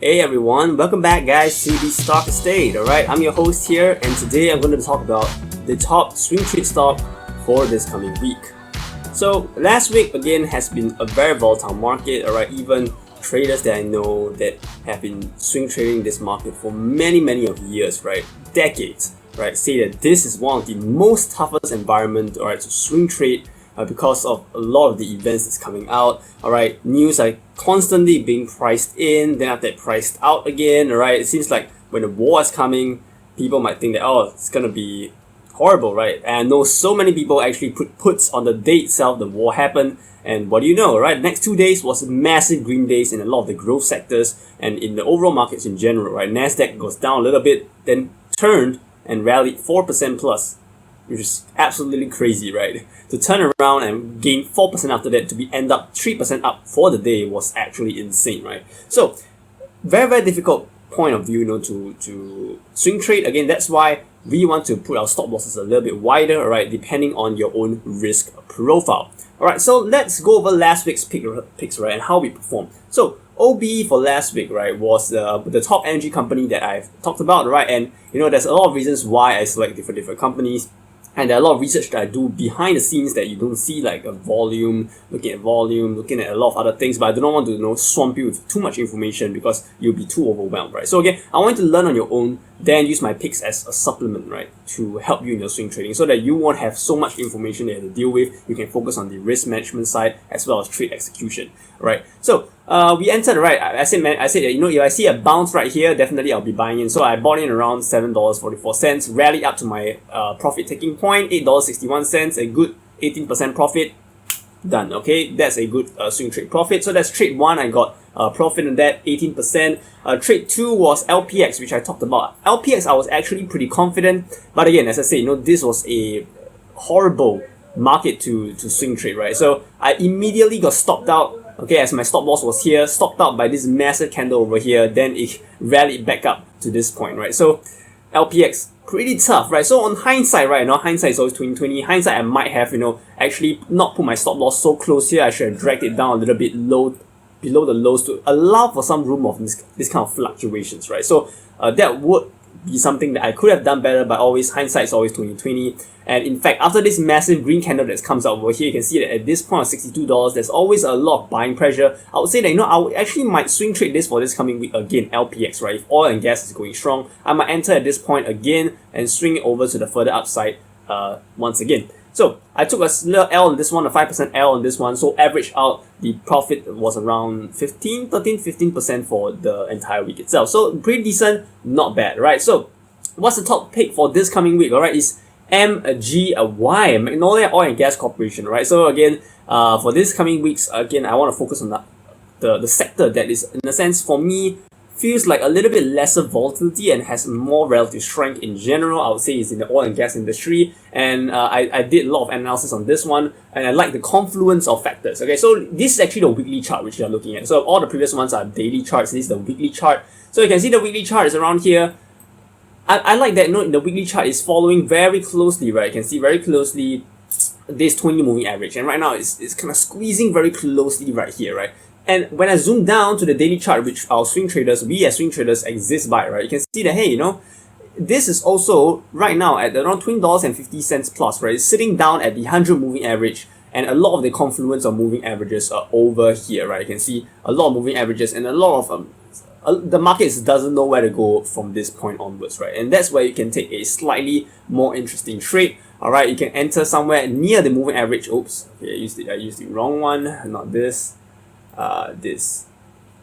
Hey everyone, welcome back guys to the Stock Estate. Alright, I'm your host here, and today I'm going to talk about the top swing trade stock for this coming week. So last week again has been a very volatile market. Alright, even traders that I know that have been swing trading this market for many of years, right, decades, right, say that this is one of the most toughest environment, alright, to swing trade. Because of a lot of the events that's coming out. Alright, news are constantly being priced in, then after that priced out again. Alright, it seems like when the war is coming, people might think that, oh, it's gonna be horrible, right? And I know so many people actually put puts on the day itself the war happened, and what do you know, right? Next 2 days was massive green days in a lot of the growth sectors and in the overall markets in general, right? Nasdaq goes down a little bit, then turned and rallied 4% plus, which is absolutely crazy, right? To turn around and gain 4% after that to end up 3% up for the day was actually insane, right? So very difficult point of view, to swing trade. Again, that's why we want to put our stop losses a little bit wider, alright, depending on your own risk profile. Alright, so let's go over last week's picks, right, and how we performed. So OB for last week, right, was the top energy company that I've talked about, right? And there's a lot of reasons why I select different companies. And there are a lot of research that I do behind the scenes that you don't see, like volume, looking at a lot of other things, but I do not want to swamp you with too much information because you'll be too overwhelmed, right? So again, I want you to learn on your own, then use my picks as a supplement, right, to help you in your swing trading so that you won't have so much information that you have to deal with. You can focus on the risk management side as well as trade execution, right? So we entered, right, I said that, if I see a bounce right here, definitely I'll be buying in. So I bought in around $7.44, rallied up to my profit taking point, $8.61, a good 18% profit. Done. Okay, that's a good swing trade profit. So that's trade 1. I got profit on that, 18%. Trade 2 was LPX, which I talked about. LPX, I was actually pretty confident, but again, as I say, this was a horrible market to swing trade, right? So I immediately got stopped out. Okay, as my stop loss was here, stopped out by this massive candle over here, then it rallied back up to this point, right? So LPX, pretty tough, right? So on hindsight, right, hindsight is always 20/20. Hindsight, I might have, actually not put my stop loss so close here. I should have dragged it down a little bit below the lows to allow for some room of this kind of fluctuations, right? So that would be something that I could have done better, but always hindsight is always 20/20. And in fact, after this massive green candle that comes out over here, you can see that at this point of $62, there's always a lot of buying pressure. I would say that I actually might swing trade this for this coming week again, LPX, right? If oil and gas is going strong, I might enter at this point again and swing it over to the further upside once again. So I took a little L on this one, a 5% L on this one, so average out, the profit was around 15% for the entire week itself. So pretty decent, not bad, right? So what's the top pick for this coming week? Alright, is MGY, Magnolia Oil and Gas Corporation, right? So again, for this coming weeks, again, I want to focus on the sector that is, in a sense, for me, feels like a little bit lesser volatility and has more relative strength in general. I would say it's in the oil and gas industry, and I did a lot of analysis on this one, and I like the confluence of factors. Okay, so this is actually the weekly chart which you're looking at. So all the previous ones are daily charts. This is the weekly chart. So you can see the weekly chart is around here. I like that the weekly chart is following very closely, right? You can see very closely this 20 moving average, and right now it's kind of squeezing very closely right here, right? And when I zoom down to the daily chart, which our swing traders, we as swing traders exist by, right? You can see that, hey, this is also right now at around $20.50 plus, right? It's sitting down at the 100 moving average, and a lot of the confluence of moving averages are over here, right? You can see a lot of moving averages and a lot of the market doesn't know where to go from this point onwards, right? And that's where you can take a slightly more interesting trade. Alright, you can enter somewhere near the moving average. Oops, okay, I used the wrong one, not this. This.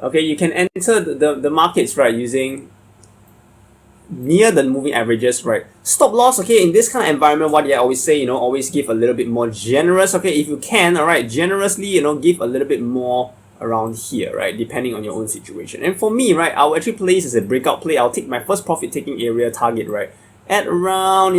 Okay, you can enter the markets, right, using near the moving averages, right? Stop loss, okay, in this kind of environment, what do I always say, always give a little bit more generous, okay, if you can, alright, generously, give a little bit more around here, right, depending on your own situation. And for me, right, I'll actually play this as a breakout play. I'll take my first profit taking area target, right, at around,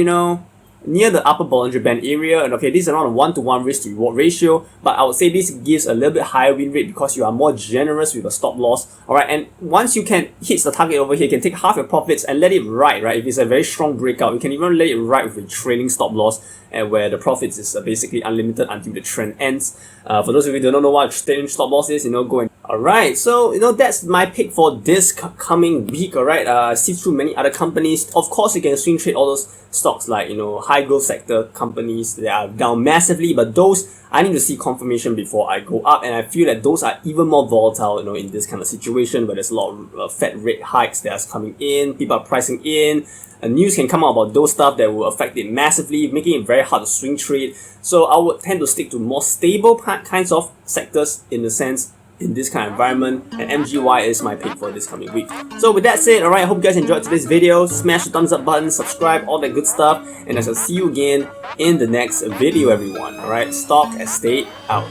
near the upper Bollinger Band area, and okay, this is around a 1-to-1 risk to reward ratio, but I would say this gives a little bit higher win rate because you are more generous with a stop loss. Alright, and once you can hit the target over here, you can take half your profits and let it ride, right? If it's a very strong breakout, you can even let it ride with a trailing stop loss, and where the profits is basically unlimited until the trend ends. For those of you who don't know what trailing stop loss is, go and Alright, so that's my pick for this coming week. Alright, I see through many other companies. Of course, you can swing trade all those stocks like high growth sector companies that are down massively, but those I need to see confirmation before I go up, and I feel that those are even more volatile in this kind of situation where there's a lot of Fed rate hikes that's coming in, people are pricing in, news can come out about those stuff that will affect it massively, making it very hard to swing trade. So I would tend to stick to more stable kinds of sectors in the sense in this kind of environment, and MGY is my pick for this coming week. So with that said, alright, I hope you guys enjoyed today's video. Smash the thumbs up button, subscribe, all that good stuff, and I shall see you again in the next video, everyone. Alright, Stock Estate out.